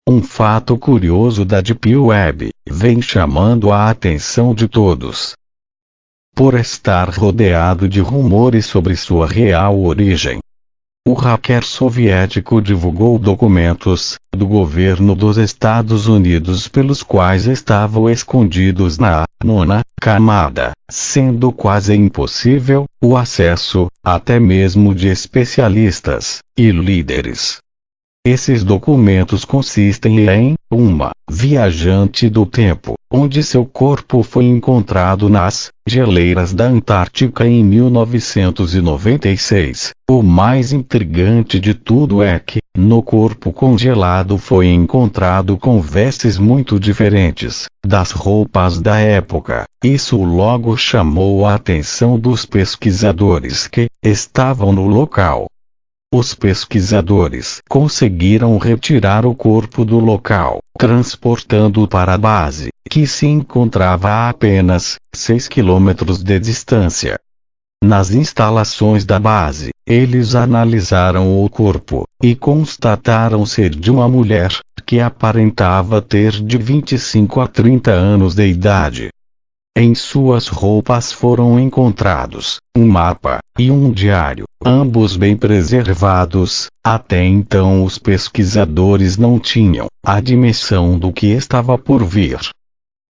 Um fato curioso da Deep Web vem chamando a atenção de todos. Por estar rodeado de rumores sobre sua real origem, o hacker soviético divulgou documentos do governo dos Estados Unidos pelos quais estavam escondidos na nona camada, sendo quase impossível o acesso, até mesmo de especialistas e líderes. Esses documentos consistem em uma viajante do tempo, onde seu corpo foi encontrado nas geleiras da Antártica em 1996. O mais intrigante de tudo é que, no corpo congelado foi encontrado com vestes muito diferentes das roupas da época. Isso logo chamou a atenção dos pesquisadores que estavam no local. Os pesquisadores conseguiram retirar o corpo do local, transportando-o para a base, que se encontrava a apenas 6 quilômetros de distância. Nas instalações da base, eles analisaram o corpo e constataram ser de uma mulher que aparentava ter de 25 a 30 anos de idade. Em suas roupas foram encontrados um mapa e um diário, ambos bem preservados. Até então os pesquisadores não tinham a dimensão do que estava por vir.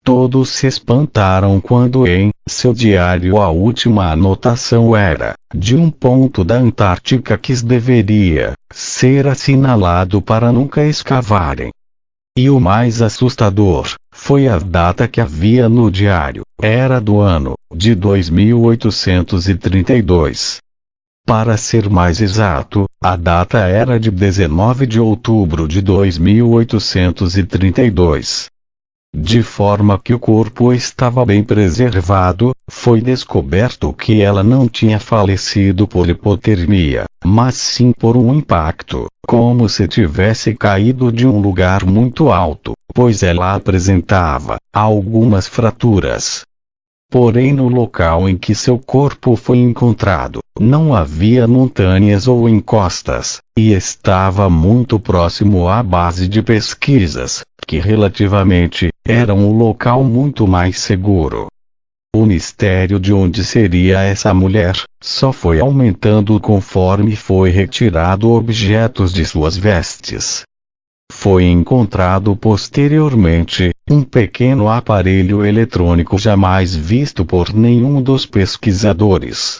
Todos se espantaram quando em seu diário a última anotação era de um ponto da Antártica que deveria ser assinalado para nunca escavarem. E o mais assustador foi a data que havia no diário. Era do ano de 2832. Para ser mais exato, a data era de 19 de outubro de 2832. De forma que o corpo estava bem preservado, foi descoberto que ela não tinha falecido por hipotermia, mas sim por um impacto, como se tivesse caído de um lugar muito alto, pois ela apresentava algumas fraturas. Porém, no local em que seu corpo foi encontrado, não havia montanhas ou encostas, e estava muito próximo à base de pesquisas, que relativamente era um local muito mais seguro. O mistério de onde seria essa mulher só foi aumentando conforme foi retirado objetos de suas vestes. Foi encontrado posteriormente um pequeno aparelho eletrônico jamais visto por nenhum dos pesquisadores.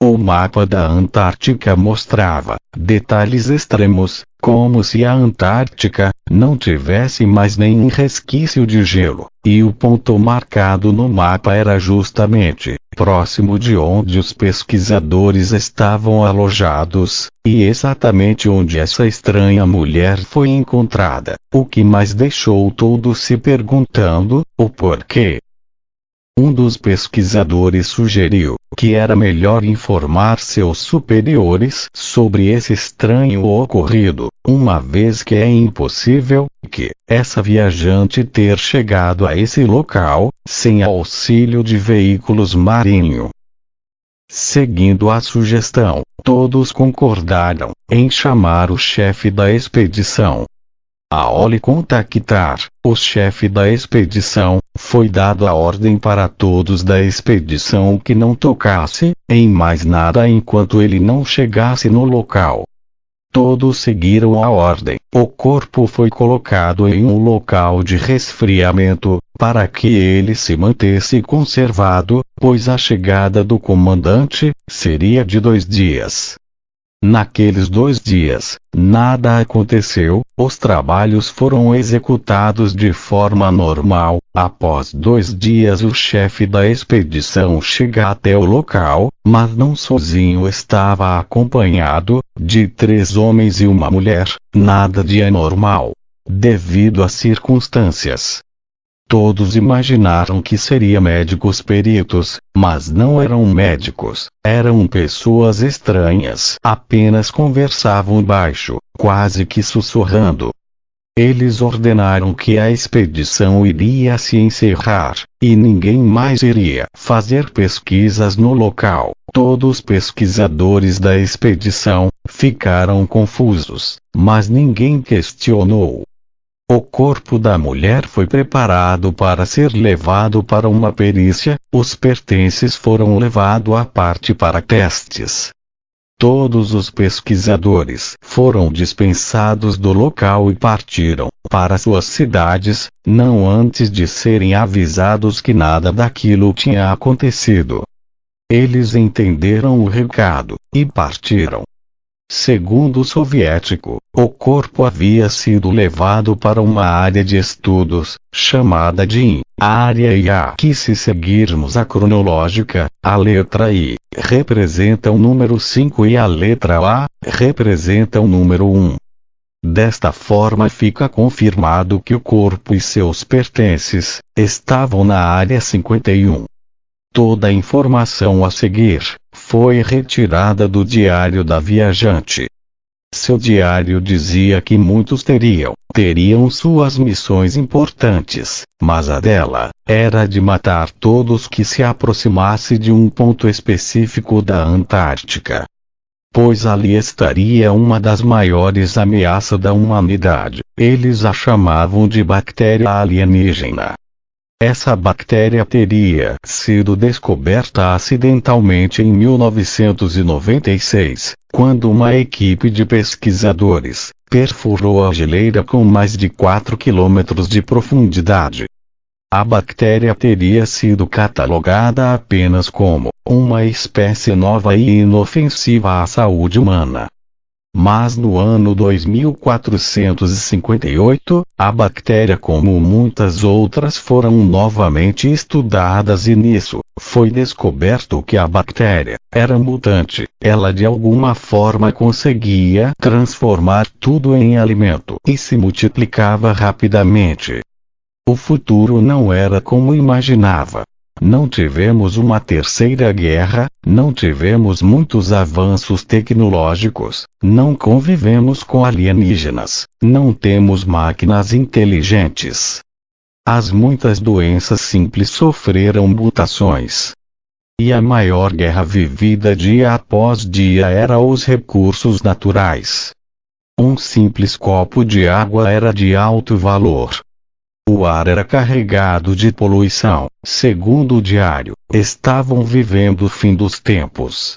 O mapa da Antártica mostrava detalhes extremos, como se a Antártica não tivesse mais nenhum resquício de gelo, e o ponto marcado no mapa era justamente próximo de onde os pesquisadores estavam alojados, e exatamente onde essa estranha mulher foi encontrada, o que mais deixou todos se perguntando o porquê. Um dos pesquisadores sugeriu que era melhor informar seus superiores sobre esse estranho ocorrido, uma vez que é impossível que essa viajante ter chegado a esse local sem auxílio de veículos marinhos. Seguindo a sugestão, todos concordaram em chamar o chefe da expedição. Ao lhe contactar o chefe da expedição, foi dada a ordem para todos da expedição que não tocasse em mais nada enquanto ele não chegasse no local. Todos seguiram a ordem. O corpo foi colocado em um local de resfriamento, para que ele se mantesse conservado, pois a chegada do comandante seria de 2 dias. Naqueles 2 dias, nada aconteceu, os trabalhos foram executados de forma normal. Após 2 dias o chefe da expedição chega até o local, mas não sozinho, estava acompanhado de 3 homens e uma mulher, nada de anormal, devido às circunstâncias. Todos imaginaram que seriam médicos peritos, mas não eram médicos, eram pessoas estranhas. Apenas conversavam baixo, quase que sussurrando. Eles ordenaram que a expedição iria se encerrar, e ninguém mais iria fazer pesquisas no local. Todos os pesquisadores da expedição ficaram confusos, mas ninguém questionou. O corpo da mulher foi preparado para ser levado para uma perícia, os pertences foram levados à parte para testes. Todos os pesquisadores foram dispensados do local e partiram para suas cidades, não antes de serem avisados que nada daquilo tinha acontecido. Eles entenderam o recado e partiram. Segundo o soviético, o corpo havia sido levado para uma área de estudos, chamada de área IA, que, se seguirmos a cronológica, a letra I representa o número 5 e a letra A representa o número 1. Desta forma fica confirmado que o corpo e seus pertences estavam na área 51. Toda a informação a seguir foi retirada do diário da viajante. Seu diário dizia que muitos teriam suas missões importantes, mas a dela era de matar todos que se aproximasse de um ponto específico da Antártica. Pois ali estaria uma das maiores ameaças da humanidade. Eles a chamavam de bactéria alienígena. Essa bactéria teria sido descoberta acidentalmente em 1996, quando uma equipe de pesquisadores perfurou a geleira com mais de 4 quilômetros de profundidade. A bactéria teria sido catalogada apenas como uma espécie nova e inofensiva à saúde humana. Mas no ano 2458, a bactéria, como muitas outras, foram novamente estudadas e nisso foi descoberto que a bactéria era mutante. Ela de alguma forma conseguia transformar tudo em alimento e se multiplicava rapidamente. O futuro não era como imaginava. Não tivemos uma terceira guerra, não tivemos muitos avanços tecnológicos, não convivemos com alienígenas, não temos máquinas inteligentes. As muitas doenças simples sofreram mutações. E a maior guerra vivida dia após dia era os recursos naturais. Um simples copo de água era de alto valor. O ar era carregado de poluição. Segundo o diário, estavam vivendo o fim dos tempos.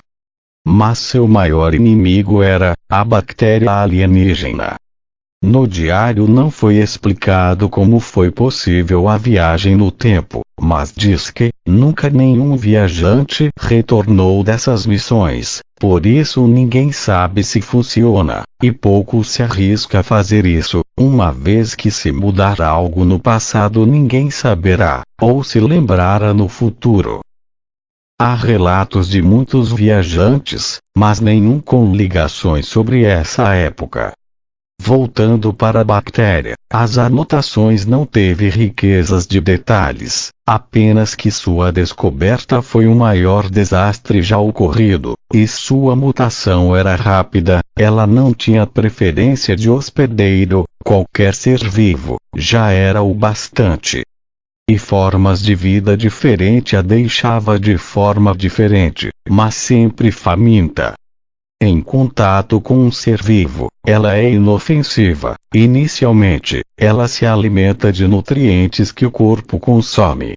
Mas seu maior inimigo era a bactéria alienígena. No diário não foi explicado como foi possível a viagem no tempo, mas diz que nunca nenhum viajante retornou dessas missões, por isso ninguém sabe se funciona, e pouco se arrisca a fazer isso, uma vez que se mudar algo no passado ninguém saberá, ou se lembrará no futuro. Há relatos de muitos viajantes, mas nenhum com ligações sobre essa época. Voltando para a bactéria, as anotações não teve riquezas de detalhes, apenas que sua descoberta foi o maior desastre já ocorrido, e sua mutação era rápida, ela não tinha preferência de hospedeiro, qualquer ser vivo, já era o bastante. E formas de vida diferente a deixava de forma diferente, mas sempre faminta. Em contato com um ser vivo, ela é inofensiva. Inicialmente, ela se alimenta de nutrientes que o corpo consome.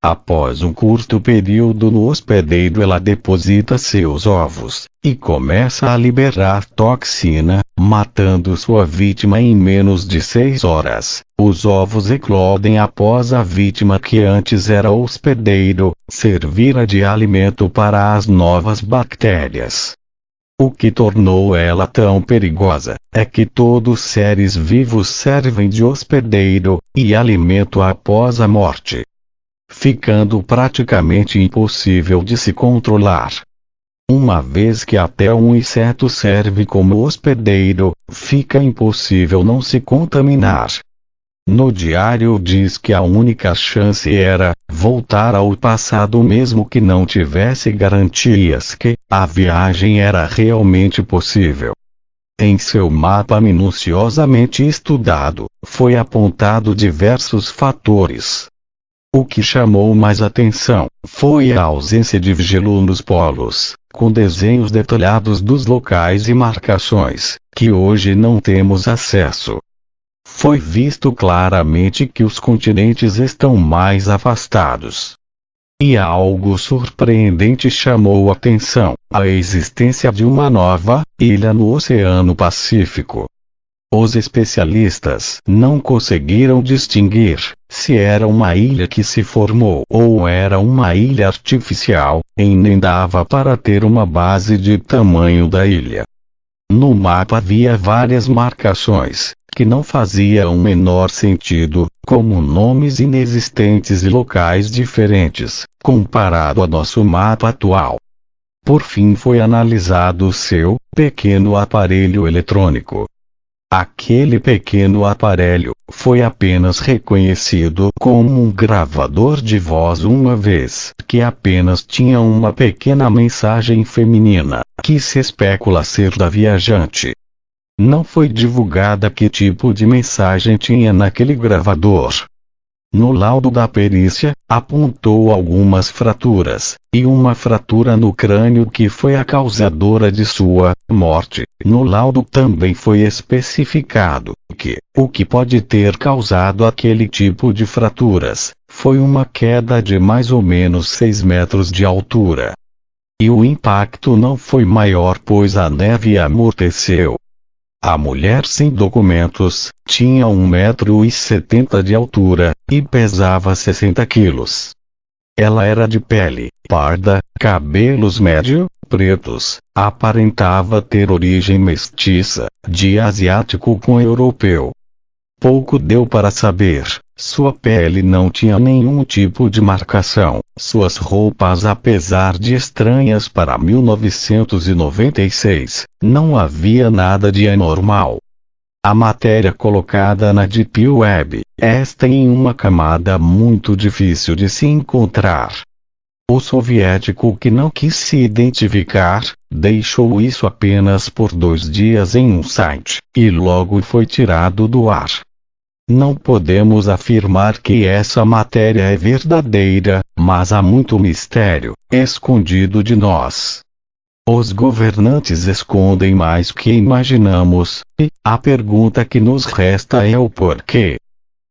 Após um curto período no hospedeiro, ela deposita seus ovos e começa a liberar toxina, matando sua vítima em menos de 6 horas. Os ovos eclodem após a vítima, que antes era hospedeiro, servir de alimento para as novas bactérias. O que tornou ela tão perigosa é que todos os seres vivos servem de hospedeiro e alimento após a morte, ficando praticamente impossível de se controlar. Uma vez que até um inseto serve como hospedeiro, fica impossível não se contaminar. No diário diz que a única chance era voltar ao passado, mesmo que não tivesse garantias que a viagem era realmente possível. Em seu mapa minuciosamente estudado, foi apontado diversos fatores. O que chamou mais atenção foi a ausência de gelo nos polos, com desenhos detalhados dos locais e marcações, que hoje não temos acesso. foi visto claramente que os continentes estão mais afastados. E algo surpreendente chamou atenção: a existência de uma nova ilha no Oceano Pacífico. Os especialistas não conseguiram distinguir se era uma ilha que se formou ou era uma ilha artificial, e nem dava para ter uma base de tamanho da ilha. No mapa havia várias marcações, que não faziam o menor sentido, como nomes inexistentes e locais diferentes, comparado a nosso mapa atual. Por fim foi analisado seu pequeno aparelho eletrônico. Aquele pequeno aparelho foi apenas reconhecido como um gravador de voz, uma vez que apenas tinha uma pequena mensagem feminina, que se especula ser da viajante. Não foi divulgada que tipo de mensagem tinha naquele gravador. No laudo da perícia, apontou algumas fraturas, e uma fratura no crânio que foi a causadora de sua morte. No laudo também foi especificado que o que pode ter causado aquele tipo de fraturas foi uma queda de mais ou menos 6 metros de altura. E o impacto não foi maior, pois a neve amorteceu. A mulher sem documentos tinha 1,70 m de altura e pesava 60 quilos. Ela era de pele parda, cabelos médio pretos, aparentava ter origem mestiça, de asiático com europeu. Pouco deu para saber. Sua pele não tinha nenhum tipo de marcação. Suas roupas, apesar de estranhas para 1996, não havia nada de anormal. A matéria colocada na Deep Web está em uma camada muito difícil de se encontrar. O soviético, que não quis se identificar, deixou isso apenas por 2 dias em um site, e logo foi tirado do ar. Não podemos afirmar que essa matéria é verdadeira, mas há muito mistério escondido de nós. Os governantes escondem mais que imaginamos, e a pergunta que nos resta é o porquê.